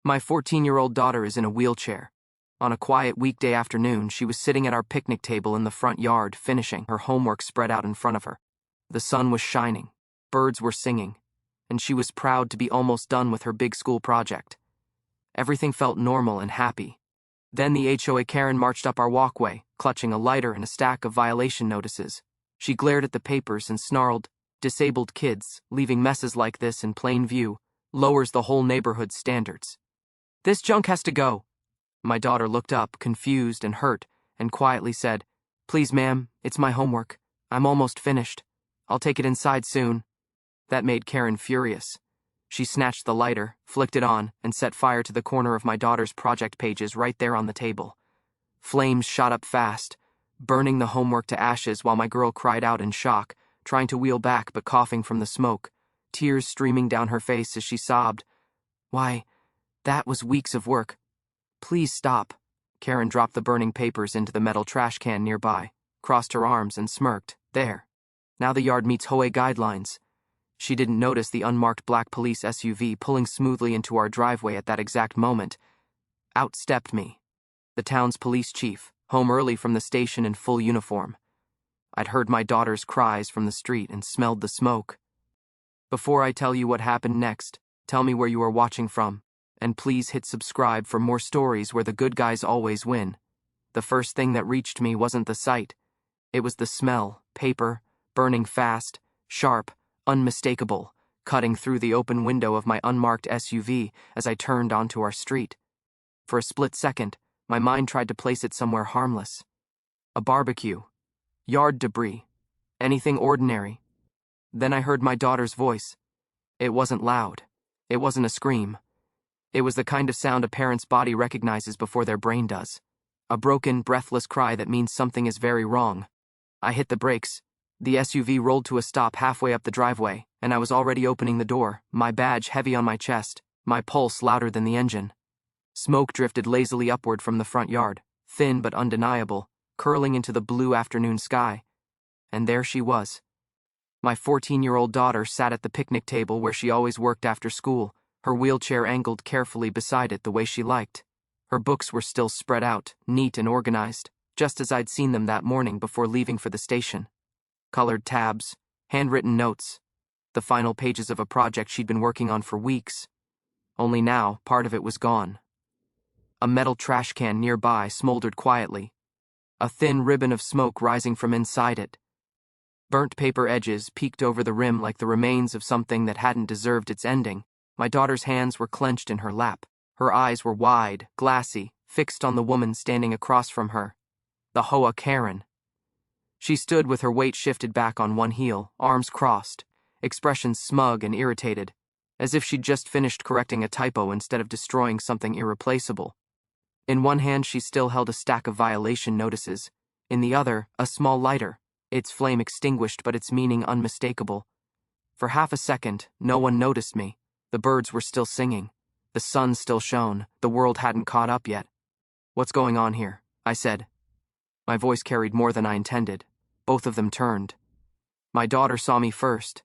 My 14-year-old daughter is in a wheelchair. On a quiet weekday afternoon, she was sitting at our picnic table in the front yard, finishing her homework spread out in front of her. The sun was shining, birds were singing, and she was proud to be almost done with her big school project. Everything felt normal and happy. Then the HOA Karen marched up our walkway, clutching a lighter and a stack of violation notices. She glared at the papers and snarled, "Disabled kids, leaving messes like this in plain view, lowers the whole neighborhood's standards. This junk has to go." My daughter looked up, confused and hurt, and quietly said, "Please, ma'am, it's my homework. I'm almost finished. I'll take it inside soon." That made Karen furious. She snatched the lighter, flicked it on, and set fire to the corner of my daughter's project pages right there on the table. Flames shot up fast, burning the homework to ashes while my girl cried out in shock, trying to wheel back but coughing from the smoke, tears streaming down her face as she sobbed. "Why, that was weeks of work. Please stop." Karen dropped the burning papers into the metal trash can nearby, crossed her arms and smirked. "There. Now the yard meets HOA guidelines." She didn't notice the unmarked black police SUV pulling smoothly into our driveway at that exact moment. Out stepped me, the town's police chief, home early from the station in full uniform. I'd heard my daughter's cries from the street and smelled the smoke. Before I tell you what happened next, tell me where you are watching from, and please hit subscribe for more stories where the good guys always win. The first thing that reached me wasn't the sight. It was the smell, paper, burning fast, sharp, unmistakable, cutting through the open window of my unmarked SUV as I turned onto our street. For a split second, my mind tried to place it somewhere harmless. A barbecue, yard debris, anything ordinary. Then I heard my daughter's voice. It wasn't loud. It wasn't a scream. It was the kind of sound a parent's body recognizes before their brain does. A broken, breathless cry that means something is very wrong. I hit the brakes. The SUV rolled to a stop halfway up the driveway, and I was already opening the door, my badge heavy on my chest, my pulse louder than the engine. Smoke drifted lazily upward from the front yard, thin but undeniable, curling into the blue afternoon sky. And there she was. My 14-year-old daughter sat at the picnic table where she always worked after school, her wheelchair angled carefully beside it the way she liked. Her books were still spread out, neat and organized, just as I'd seen them that morning before leaving for the station. Colored tabs, handwritten notes, the final pages of a project she'd been working on for weeks. Only now, part of it was gone. A metal trash can nearby smoldered quietly, a thin ribbon of smoke rising from inside it. Burnt paper edges peeked over the rim like the remains of something that hadn't deserved its ending. My daughter's hands were clenched in her lap. Her eyes were wide, glassy, fixed on the woman standing across from her, the HOA Karen. She stood with her weight shifted back on one heel, arms crossed, expression smug and irritated, as if she'd just finished correcting a typo instead of destroying something irreplaceable. In one hand she still held a stack of violation notices, in the other, a small lighter, its flame extinguished but its meaning unmistakable. For half a second, no one noticed me. The birds were still singing. The sun still shone. The world hadn't caught up yet. "What's going on here?" I said. My voice carried more than I intended. Both of them turned. My daughter saw me first.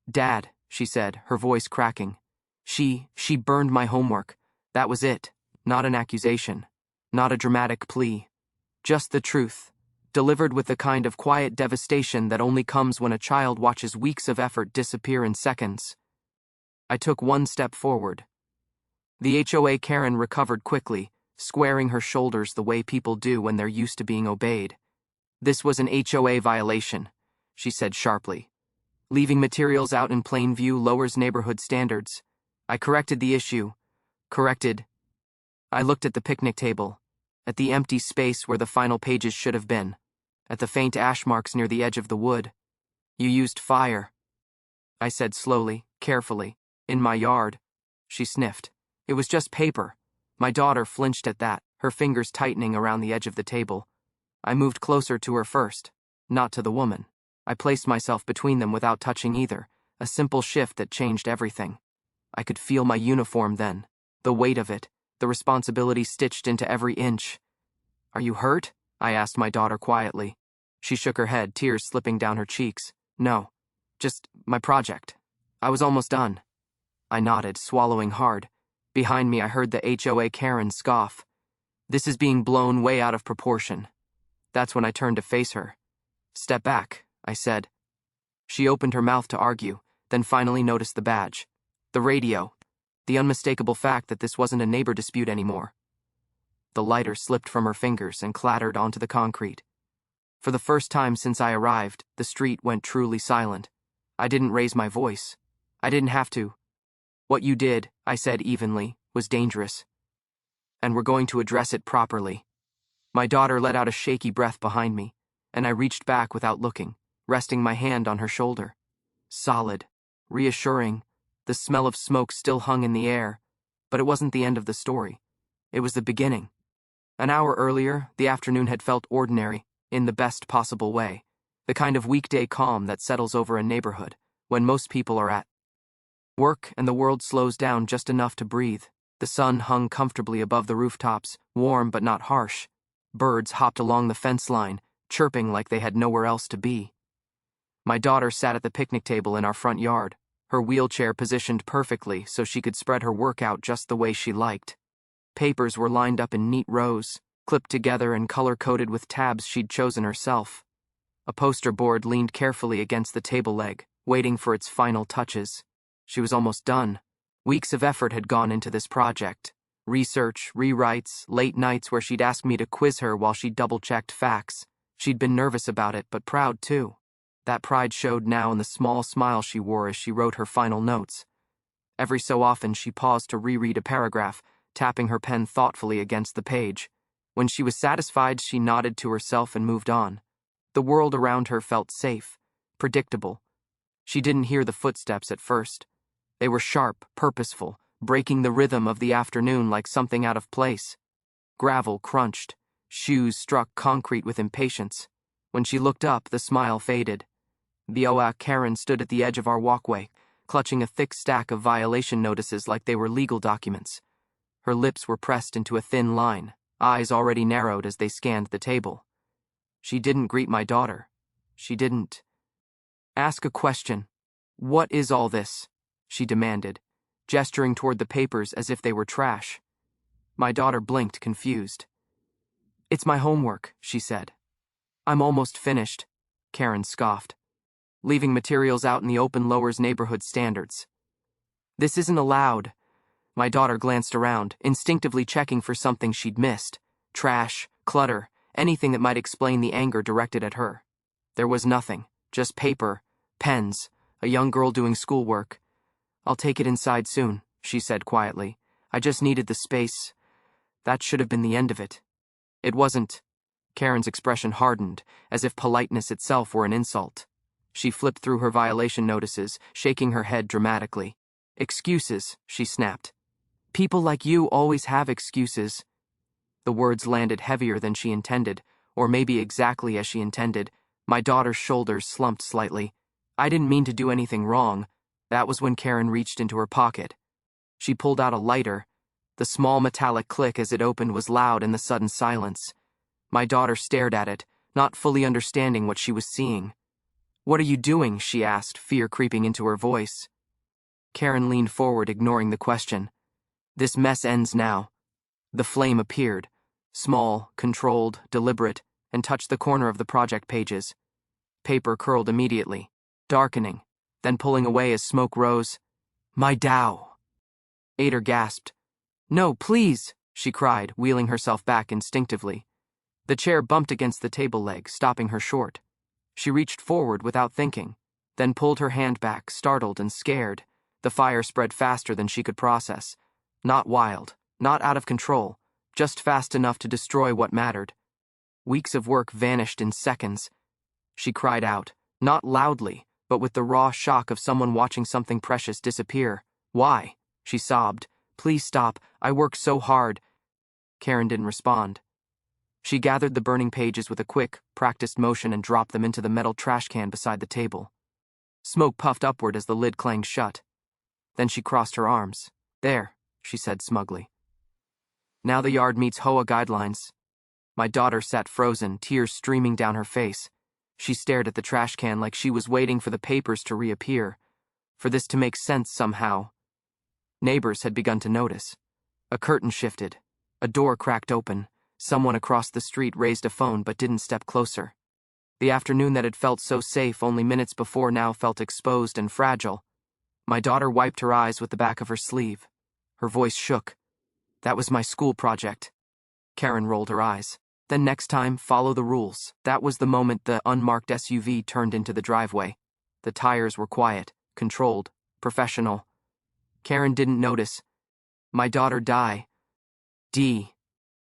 "Dad," she said, her voice cracking. She burned my homework. That was it. Not an accusation. Not a dramatic plea. Just the truth, delivered with the kind of quiet devastation that only comes when a child watches weeks of effort disappear in seconds. I took one step forward. The HOA Karen recovered quickly, squaring her shoulders the way people do when they're used to being obeyed. "This was an HOA violation," she said sharply. "Leaving materials out in plain view lowers neighborhood standards. I corrected the issue. Corrected." I looked at the picnic table, at the empty space where the final pages should have been, at the faint ash marks near the edge of the wood. "You used fire," I said slowly, carefully. "In my yard." She sniffed. "It was just paper." My daughter flinched at that, her fingers tightening around the edge of the table. I moved closer to her first, not to the woman. I placed myself between them without touching either, a simple shift that changed everything. I could feel my uniform then, the weight of it, the responsibility stitched into every inch. "Are you hurt?" I asked my daughter quietly. She shook her head, tears slipping down her cheeks. "No, just my project. I was almost done." I nodded, swallowing hard. Behind me, I heard the HOA Karen scoff. "This is being blown way out of proportion." That's when I turned to face her. "Step back," I said. She opened her mouth to argue, then finally noticed the badge. The radio. The unmistakable fact that this wasn't a neighbor dispute anymore. The lighter slipped from her fingers and clattered onto the concrete. For the first time since I arrived, the street went truly silent. I didn't raise my voice. I didn't have to. "What you did," I said evenly, "was dangerous. And we're going to address it properly." My daughter let out a shaky breath behind me, and I reached back without looking, resting my hand on her shoulder. Solid. Reassuring. The smell of smoke still hung in the air, but it wasn't the end of the story. It was the beginning. An hour earlier, the afternoon had felt ordinary, in the best possible way. The kind of weekday calm that settles over a neighborhood, when most people are at work and the world slows down just enough to breathe. The sun hung comfortably above the rooftops, warm but not harsh. Birds hopped along the fence line, chirping like they had nowhere else to be. My daughter sat at the picnic table in our front yard, her wheelchair positioned perfectly so she could spread her work out just the way she liked. Papers were lined up in neat rows, clipped together and color-coded with tabs she'd chosen herself. A poster board leaned carefully against the table leg, waiting for its final touches. She was almost done. Weeks of effort had gone into this project. Research, rewrites, late nights where she'd ask me to quiz her while she double-checked facts. She'd been nervous about it, but proud too. That pride showed now in the small smile she wore as she wrote her final notes. Every so often she paused to reread a paragraph, tapping her pen thoughtfully against the page. When she was satisfied, she nodded to herself and moved on. The world around her felt safe, predictable. She didn't hear the footsteps at first. They were sharp, purposeful, breaking the rhythm of the afternoon like something out of place. Gravel crunched. Shoes struck concrete with impatience. When she looked up, the smile faded. The HOA Karen stood at the edge of our walkway, clutching a thick stack of violation notices like they were legal documents. Her lips were pressed into a thin line, eyes already narrowed as they scanned the table. She didn't greet my daughter. She didn't ask a question. "What is all this?" she demanded, gesturing toward the papers as if they were trash. My daughter blinked, confused. "It's my homework," she said. "I'm almost finished," Karen scoffed. "Leaving materials out in the open lowers neighborhood standards." "This isn't allowed." My daughter glanced around, instinctively checking for something she'd missed. Trash, clutter, anything that might explain the anger directed at her. There was nothing, just paper, pens, a young girl doing schoolwork. "I'll take it inside soon," she said quietly. "I just needed the space." That should have been the end of it. It wasn't. Karen's expression hardened, as if politeness itself were an insult. She flipped through her violation notices, shaking her head dramatically. "Excuses," she snapped. "People like you always have excuses." The words landed heavier than she intended, or maybe exactly as she intended. My daughter's shoulders slumped slightly. I didn't mean to do anything wrong. That was when Karen reached into her pocket. She pulled out a lighter. The small metallic click as it opened was loud in the sudden silence. My daughter stared at it, not fully understanding what she was seeing. "What are you doing?" she asked, fear creeping into her voice. Karen leaned forward, ignoring the question. "This mess ends now." The flame appeared, small, controlled, deliberate, and touched the corner of the project pages. Paper curled immediately, darkening, then pulling away as smoke rose. "My Tao!" Ader gasped. "No, please!" she cried, wheeling herself back instinctively. The chair bumped against the table leg, stopping her short. She reached forward without thinking, then pulled her hand back, startled and scared. The fire spread faster than she could process. Not wild, not out of control, just fast enough to destroy what mattered. Weeks of work vanished in seconds. She cried out, not loudly, but with the raw shock of someone watching something precious disappear. "Why?" she sobbed. "Please stop. I worked so hard." Karen didn't respond. She gathered the burning pages with a quick, practiced motion and dropped them into the metal trash can beside the table. Smoke puffed upward as the lid clanged shut. Then she crossed her arms. "There," she said smugly. "Now the yard meets HOA guidelines." My daughter sat frozen, tears streaming down her face. She stared at the trash can like she was waiting for the papers to reappear, for this to make sense somehow. Neighbors had begun to notice. A curtain shifted. A door cracked open. Someone across the street raised a phone but didn't step closer. The afternoon that had felt so safe only minutes before now felt exposed and fragile. My daughter wiped her eyes with the back of her sleeve. Her voice shook. That was my school project. Karen rolled her eyes. Then next time, follow the rules. That was the moment the unmarked SUV turned into the driveway. The tires were quiet, controlled, professional. Karen didn't notice. My daughter die. D.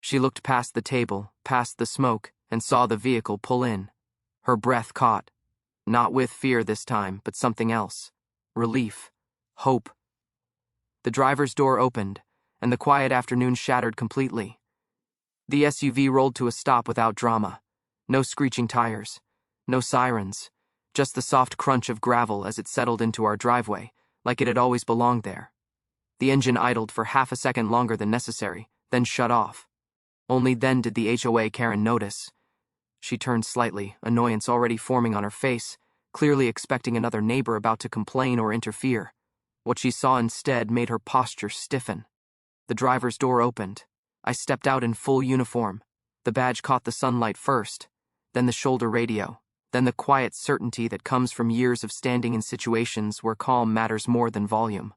She looked past the table, past the smoke, and saw the vehicle pull in. Her breath caught. Not with fear this time, but something else. Relief. Hope. The driver's door opened, and the quiet afternoon shattered completely. The SUV rolled to a stop without drama. No screeching tires. No sirens. Just the soft crunch of gravel as it settled into our driveway, like it had always belonged there. The engine idled for half a second longer than necessary, then shut off. Only then did the HOA Karen notice. She turned slightly, annoyance already forming on her face, clearly expecting another neighbor about to complain or interfere. What she saw instead made her posture stiffen. The driver's door opened. I stepped out in full uniform. The badge caught the sunlight first, then the shoulder radio, then the quiet certainty that comes from years of standing in situations where calm matters more than volume.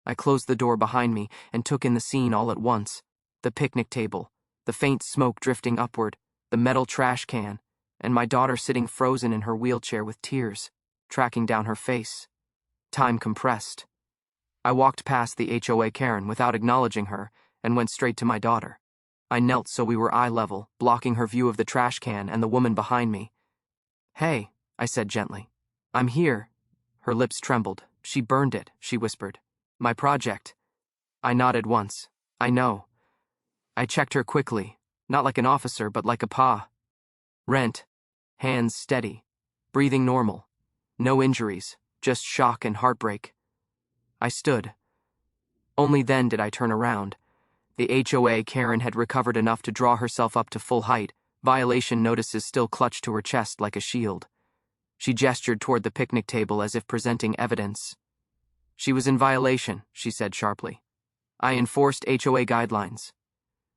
I closed the door behind me and took in the scene all at once. The picnic table, the faint smoke drifting upward, the metal trash can, and my daughter sitting frozen in her wheelchair with tears tracking down her face. Time compressed. I walked past the HOA Karen without acknowledging her and went straight to my daughter. I knelt so we were eye level, blocking her view of the trash can and the woman behind me. "Hey," I said gently. "I'm here." Her lips trembled. "She burned it," she whispered. "My project." I nodded once. "I know." I checked her quickly, not like an officer, but like a pa. Rent. Hands steady. Breathing normal. No injuries, just shock and heartbreak. I stood. Only then did I turn around. The HOA Karen had recovered enough to draw herself up to full height, violation notices still clutched to her chest like a shield. She gestured toward the picnic table as if presenting evidence. "She was in violation," she said sharply. "I enforced HOA guidelines."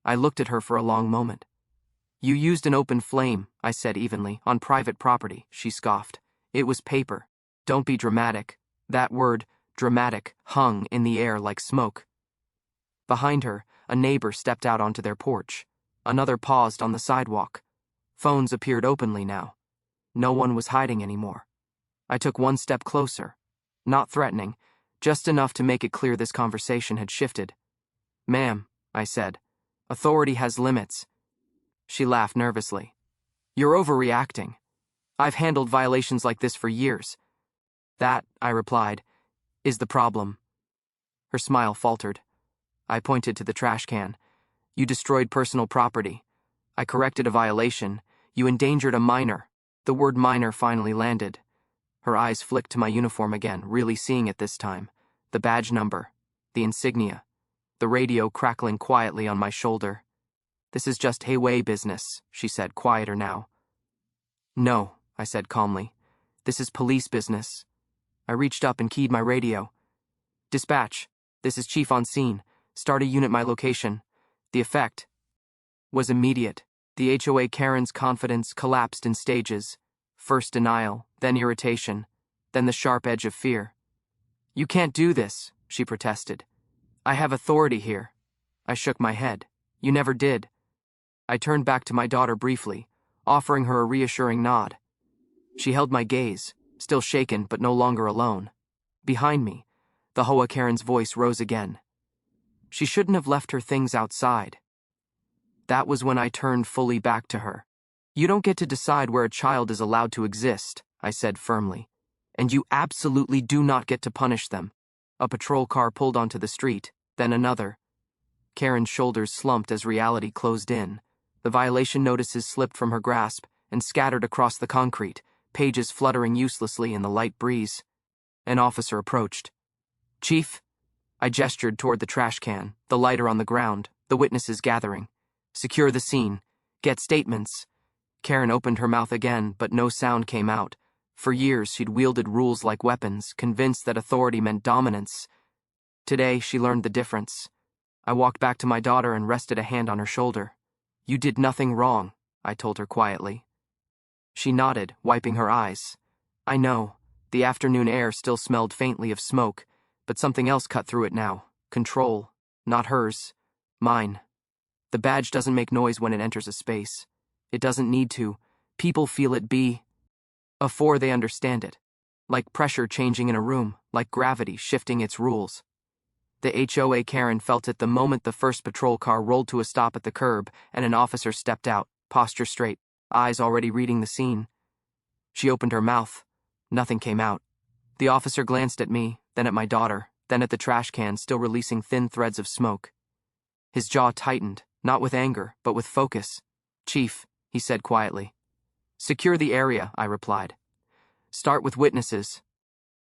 I looked at her for a long moment. "You used an open flame," I said evenly, "on private property," she scoffed. "It was paper. Don't be dramatic." That word, dramatic, hung in the air like smoke. Behind her, a neighbor stepped out onto their porch. Another paused on the sidewalk. Phones appeared openly now. No one was hiding anymore. I took one step closer. Not threatening, just enough to make it clear this conversation had shifted. "Ma'am," I said, "authority has limits." She laughed nervously. "You're overreacting. I've handled violations like this for years." "That," I replied, "is the problem." Her smile faltered. I pointed to the trash can. "You destroyed personal property. I corrected a violation. You endangered a minor." The word minor finally landed. Her eyes flicked to my uniform again, really seeing it this time. The badge number. The insignia. The radio crackling quietly on my shoulder. "This is just HOA business," she said, quieter now. "No," I said calmly. "This is police business." I reached up and keyed my radio. "Dispatch, this is Chief on scene. Start a unit my location." The effect was immediate. The HOA Karen's confidence collapsed in stages. First denial, then irritation, then the sharp edge of fear. "You can't do this," she protested. "I have authority here." I shook my head. "You never did." I turned back to my daughter briefly, offering her a reassuring nod. She held my gaze, still shaken but no longer alone. Behind me, the HOA Karen's voice rose again. She shouldn't have left her things outside. That was when I turned fully back to her. "You don't get to decide where a child is allowed to exist," I said firmly. "And you absolutely do not get to punish them." A patrol car pulled onto the street, then another. Karen's shoulders slumped as reality closed in. The violation notices slipped from her grasp and scattered across the concrete, pages fluttering uselessly in the light breeze. An officer approached. "Chief?" I gestured toward the trash can, the lighter on the ground, the witnesses gathering. "Secure the scene. Get statements." Karen opened her mouth again, but no sound came out. For years, she'd wielded rules like weapons, convinced that authority meant dominance. Today, she learned the difference. I walked back to my daughter and rested a hand on her shoulder. You did nothing wrong, I told her quietly. She nodded, wiping her eyes. I know. The afternoon air still smelled faintly of smoke, but something else cut through it now. Control. Not hers. Mine. The badge doesn't make noise when it enters a space. It doesn't need to. People feel it before they understand it. Like pressure changing in a room, like gravity shifting its rules. The HOA Karen felt it the moment the first patrol car rolled to a stop at the curb and an officer stepped out, posture straight, eyes already reading the scene. She opened her mouth. Nothing came out. The officer glanced at me, then at my daughter, then at the trash can still releasing thin threads of smoke. His jaw tightened, not with anger, but with focus. Chief, he said quietly. Secure the area, I replied. Start with witnesses.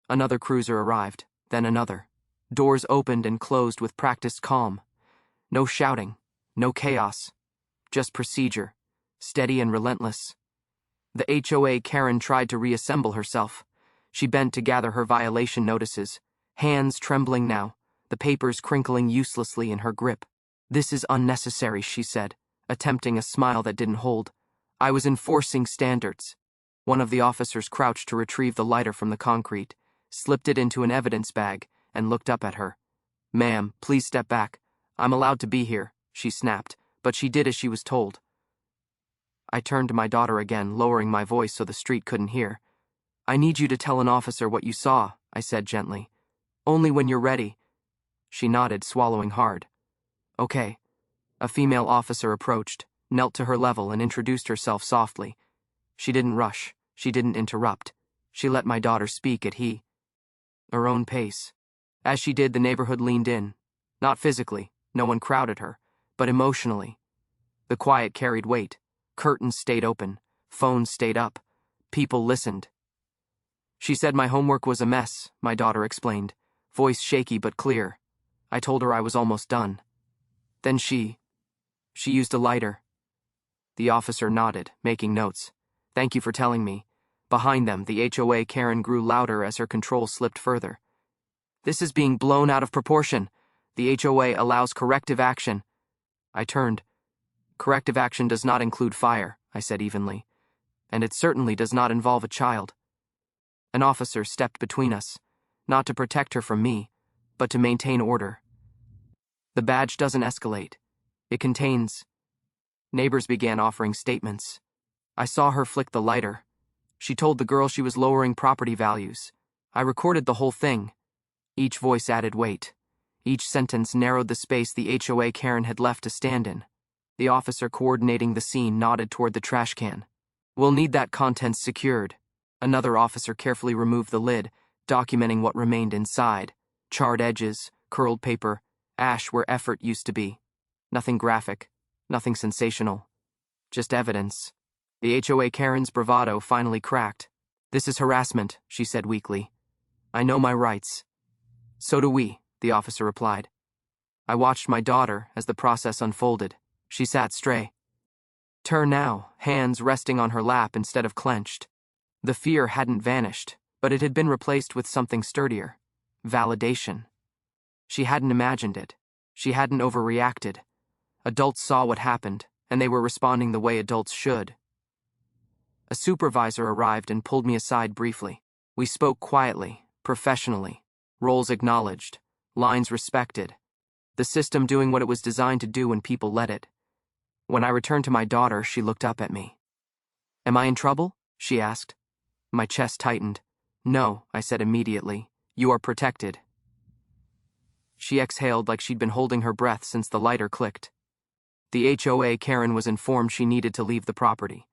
Another cruiser arrived, then another. Doors opened and closed with practiced calm. No shouting, no chaos. Just procedure, steady and relentless. The HOA Karen tried to reassemble herself. She bent to gather her violation notices, hands trembling now, the papers crinkling uselessly in her grip. This is unnecessary, she said, attempting a smile that didn't hold. I was enforcing standards. One of the officers crouched to retrieve the lighter from the concrete, slipped it into an evidence bag, and looked up at her. Ma'am, please step back. I'm allowed to be here, she snapped, but she did as she was told. I turned to my daughter again, lowering my voice so the street couldn't hear. I need you to tell an officer what you saw, I said gently. Only when you're ready. She nodded, swallowing hard. Okay. A female officer approached, knelt to her level and introduced herself softly. She didn't rush. She didn't interrupt. She let my daughter speak at her own pace. As she did, the neighborhood leaned in. Not physically, no one crowded her, but emotionally. The quiet carried weight. Curtains stayed open. Phones stayed up. People listened. She said my homework was a mess, my daughter explained, voice shaky but clear. I told her I was almost done. Then she used a lighter. The officer nodded, making notes. Thank you for telling me. Behind them, the HOA Karen grew louder as her control slipped further. This is being blown out of proportion. The HOA allows corrective action. I turned. Corrective action does not include fire, I said evenly. And it certainly does not involve a child. An officer stepped between us, not to protect her from me, but to maintain order. The badge doesn't escalate. It contains. Neighbors began offering statements. I saw her flick the lighter. She told the girl she was lowering property values. I recorded the whole thing. Each voice added weight. Each sentence narrowed the space the HOA Karen had left to stand in. The officer coordinating the scene nodded toward the trash can. We'll need that contents secured. Another officer carefully removed the lid, documenting what remained inside. Charred edges, curled paper, ash where effort used to be. Nothing graphic, nothing sensational. Just evidence. The HOA Karen's bravado finally cracked. This is harassment, she said weakly. I know my rights. So do we, the officer replied. I watched my daughter as the process unfolded. She sat straight. Turn now, hands resting on her lap instead of clenched. The fear hadn't vanished, but it had been replaced with something sturdier. Validation. She hadn't imagined it. She hadn't overreacted. Adults saw what happened, and they were responding the way adults should. A supervisor arrived and pulled me aside briefly. We spoke quietly, professionally. Roles acknowledged. Lines respected. The system doing what it was designed to do when people let it. When I returned to my daughter, she looked up at me. Am I in trouble? She asked. My chest tightened. No, I said immediately. You are protected. She exhaled like she'd been holding her breath since the lighter clicked. The HOA Karen was informed she needed to leave the property.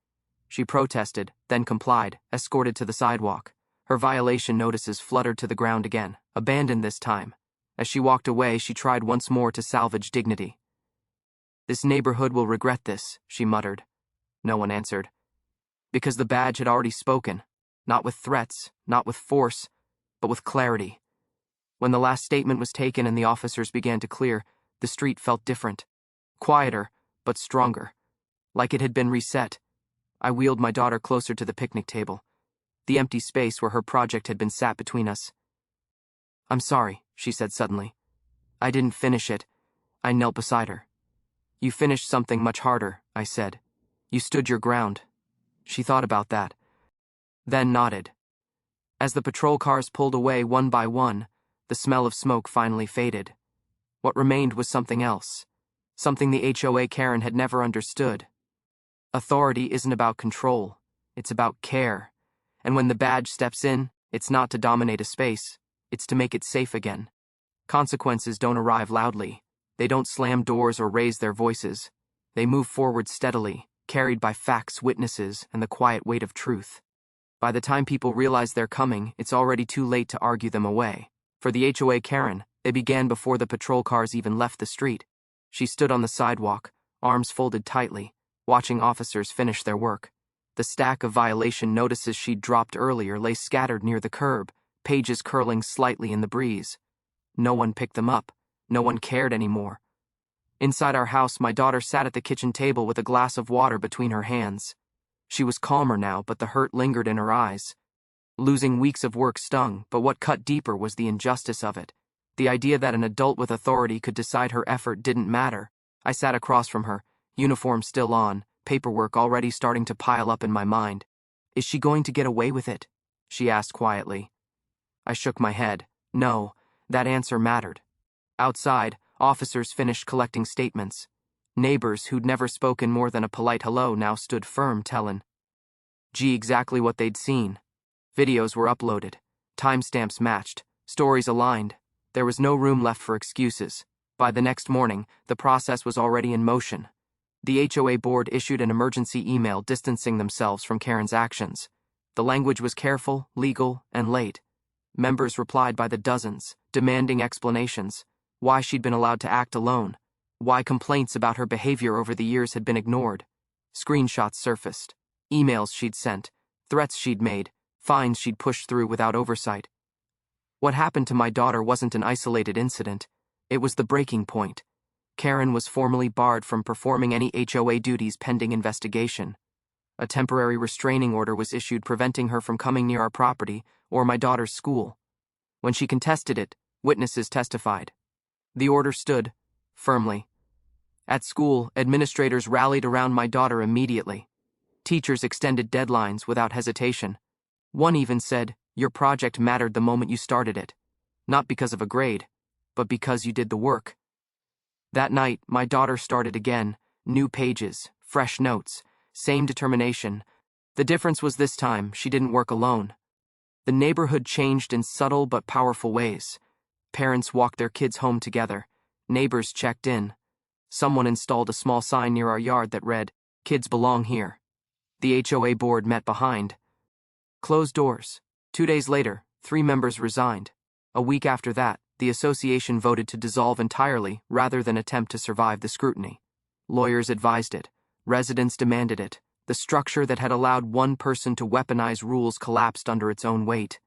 She protested, then complied, escorted to the sidewalk. Her violation notices fluttered to the ground again, abandoned this time. As she walked away, she tried once more to salvage dignity. This neighborhood will regret this, she muttered. No one answered. Because the badge had already spoken, not with threats, not with force, but with clarity. When the last statement was taken and the officers began to clear, the street felt different. Quieter, but stronger. Like it had been reset. I wheeled my daughter closer to the picnic table, the empty space where her project had been sat between us. I'm sorry, she said suddenly. I didn't finish it. I knelt beside her. You finished something much harder, I said. You stood your ground. She thought about that, then nodded. As the patrol cars pulled away one by one, the smell of smoke finally faded. What remained was something else. Something the HOA Karen had never understood. Authority isn't about control. It's about care. And when the badge steps in, it's not to dominate a space. It's to make it safe again. Consequences don't arrive loudly. They don't slam doors or raise their voices. They move forward steadily, carried by facts, witnesses, and the quiet weight of truth. By the time people realize they're coming, it's already too late to argue them away. For the HOA Karen, they began before the patrol cars even left the street. She stood on the sidewalk, arms folded tightly, watching officers finish their work. The stack of violation notices she'd dropped earlier lay scattered near the curb, pages curling slightly in the breeze. No one picked them up. No one cared anymore. Inside our house, my daughter sat at the kitchen table with a glass of water between her hands. She was calmer now, but the hurt lingered in her eyes. Losing weeks of work stung, but what cut deeper was the injustice of it. The idea that an adult with authority could decide her effort didn't matter. I sat across from her, uniform still on, paperwork already starting to pile up in my mind. Is she going to get away with it? She asked quietly. I shook my head. No, that answer mattered. Outside, officers finished collecting statements. Neighbors who'd never spoken more than a polite hello now stood firm, telling exactly what they'd seen. Videos were uploaded. Timestamps matched. Stories aligned. There was no room left for excuses. By the next morning, the process was already in motion. The HOA board issued an emergency email distancing themselves from Karen's actions. The language was careful, legal, and late. Members replied by the dozens, demanding explanations. Why she'd been allowed to act alone. Why complaints about her behavior over the years had been ignored. Screenshots surfaced. Emails she'd sent. Threats she'd made. Fines she'd pushed through without oversight. What happened to my daughter wasn't an isolated incident. It was the breaking point. Karen was formally barred from performing any HOA duties pending investigation. A temporary restraining order was issued preventing her from coming near our property or my daughter's school. When she contested it, witnesses testified. The order stood, firmly. At school, administrators rallied around my daughter immediately. Teachers extended deadlines without hesitation. One even said, "Your project mattered the moment you started it. Not because of a grade, but because you did the work." That night, my daughter started again. New pages, fresh notes, same determination. The difference was this time, she didn't work alone. The neighborhood changed in subtle but powerful ways. Parents walked their kids home together. Neighbors checked in. Someone installed a small sign near our yard that read, "Kids belong here." The HOA board met behind closed doors. 2 days later, 3 members resigned. A week after that, the association voted to dissolve entirely rather than attempt to survive the scrutiny. Lawyers advised it. Residents demanded it. The structure that had allowed one person to weaponize rules collapsed under its own weight.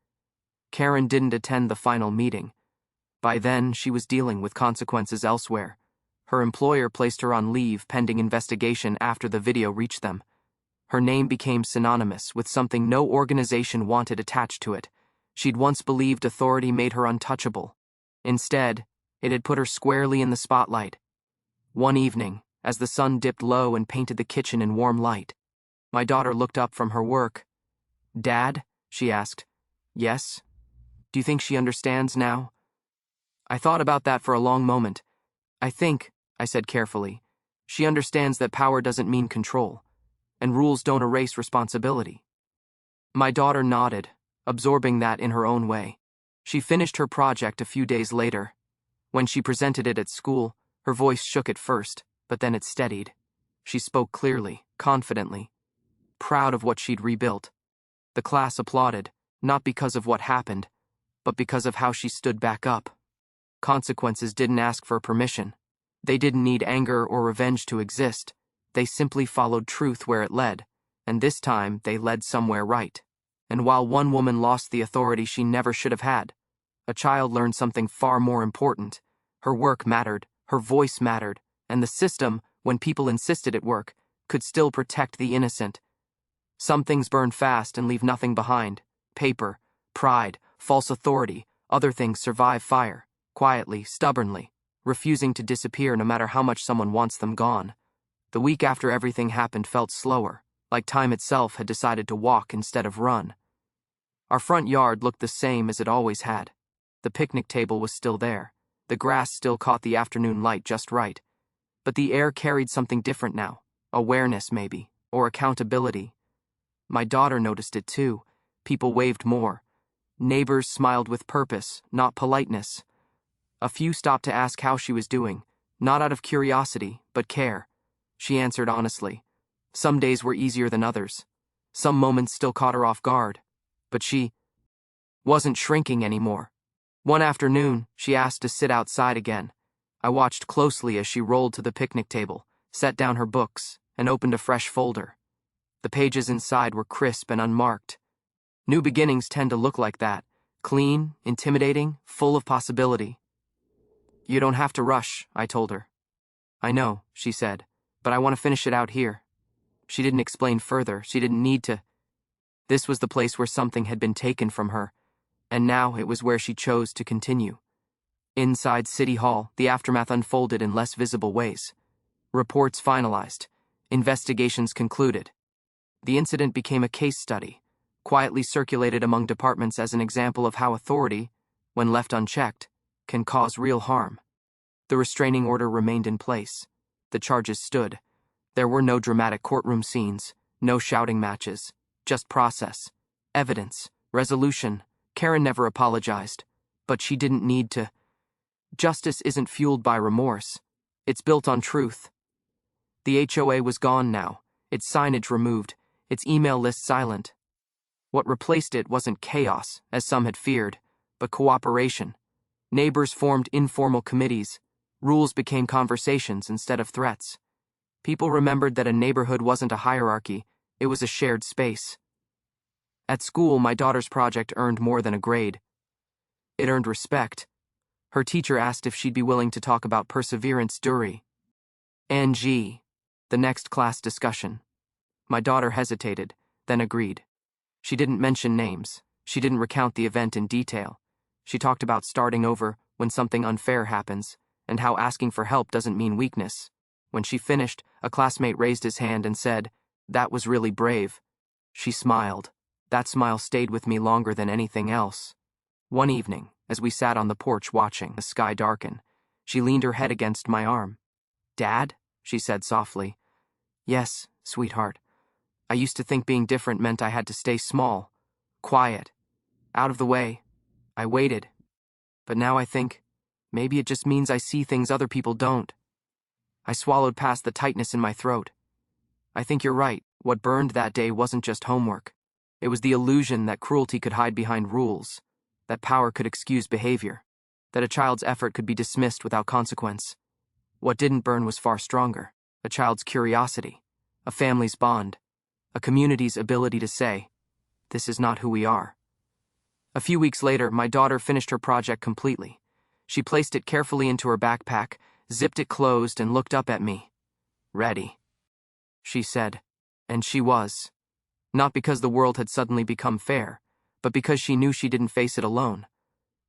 Karen didn't attend the final meeting. By then, she was dealing with consequences elsewhere. Her employer placed her on leave pending investigation after the video reached them. Her name became synonymous with something no organization wanted attached to it. She'd once believed authority made her untouchable. Instead, it had put her squarely in the spotlight. One evening, as the sun dipped low and painted the kitchen in warm light, my daughter looked up from her work. "Dad?" she asked. "Yes? Do you think she understands now?" I thought about that for a long moment. "I think," I said carefully, "she understands that power doesn't mean control, and rules don't erase responsibility." My daughter nodded, absorbing that in her own way. She finished her project a few days later. When she presented it at school, her voice shook at first, but then it steadied. She spoke clearly, confidently, proud of what she'd rebuilt. The class applauded, not because of what happened, but because of how she stood back up. Consequences didn't ask for permission. They didn't need anger or revenge to exist. They simply followed truth where it led, and this time they led somewhere right. And while one woman lost the authority she never should have had, a child learned something far more important. Her work mattered, her voice mattered, and the system, when people insisted it work, could still protect the innocent. Some things burn fast and leave nothing behind. Paper, pride, false authority. Other things survive fire, quietly, stubbornly. refusing to disappear no matter how much someone wants them gone. The week after everything happened felt slower, like time itself had decided to walk instead of run. Our front yard looked the same as it always had. The picnic table was still there. The grass still caught the afternoon light just right. But the air carried something different now. Awareness, maybe, or accountability. My daughter noticed it too. People waved more. Neighbors smiled with purpose, not politeness. A few stopped to ask how she was doing, not out of curiosity, but care. She answered honestly. Some days were easier than others. Some moments still caught her off guard. But she wasn't shrinking anymore. One afternoon, she asked to sit outside again. I watched closely as she rolled to the picnic table, set down her books, and opened a fresh folder. The pages inside were crisp and unmarked. New beginnings tend to look like that, clean, intimidating, full of possibility. You don't have to rush, I told her. I know, she said, but I want to finish it out here. She didn't explain further, she didn't need to. This was the place where something had been taken from her, and now it was where she chose to continue. Inside City Hall, the aftermath unfolded in less visible ways. Reports finalized. Investigations concluded. The incident became a case study, quietly circulated among departments as an example of how authority, when left unchecked, can cause real harm. The restraining order remained in place. The charges stood. There were no dramatic courtroom scenes, no shouting matches, just process, evidence, resolution. Karen never apologized, but she didn't need to. Justice isn't fueled by remorse. It's built on truth. The HOA was gone now, its signage removed, its email list silent. What replaced it wasn't chaos, as some had feared, but cooperation. Neighbors formed informal committees. Rules became conversations instead of threats. People remembered that a neighborhood wasn't a hierarchy, it was a shared space. At school, my daughter's project earned more than a grade. It earned respect. Her teacher asked if she'd be willing to talk about perseverance during NG, the next class discussion. My daughter hesitated, then agreed. She didn't mention names. She didn't recount the event in detail. She talked about starting over when something unfair happens, and how asking for help doesn't mean weakness. When she finished, a classmate raised his hand and said, "That was really brave." She smiled. That smile stayed with me longer than anything else. One evening, as we sat on the porch watching the sky darken, she leaned her head against my arm. "Dad?" she said softly. "Yes, sweetheart. I used to think being different meant I had to stay small, quiet, out of the way. I waited. But now I think, maybe it just means I see things other people don't." I swallowed past the tightness in my throat. I think you're right. What burned that day wasn't just homework. It was the illusion that cruelty could hide behind rules, that power could excuse behavior, that a child's effort could be dismissed without consequence. What didn't burn was far stronger. A child's curiosity, a family's bond, a community's ability to say, "This is not who we are." A few weeks later, my daughter finished her project completely. She placed it carefully into her backpack, zipped it closed, and looked up at me. "Ready," she said. And she was. Not because the world had suddenly become fair, but because she knew she didn't face it alone.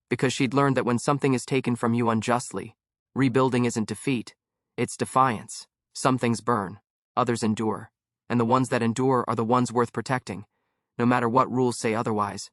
Because she'd learned that when something is taken from you unjustly, rebuilding isn't defeat, it's defiance. Some things burn, others endure, and the ones that endure are the ones worth protecting, no matter what rules say otherwise.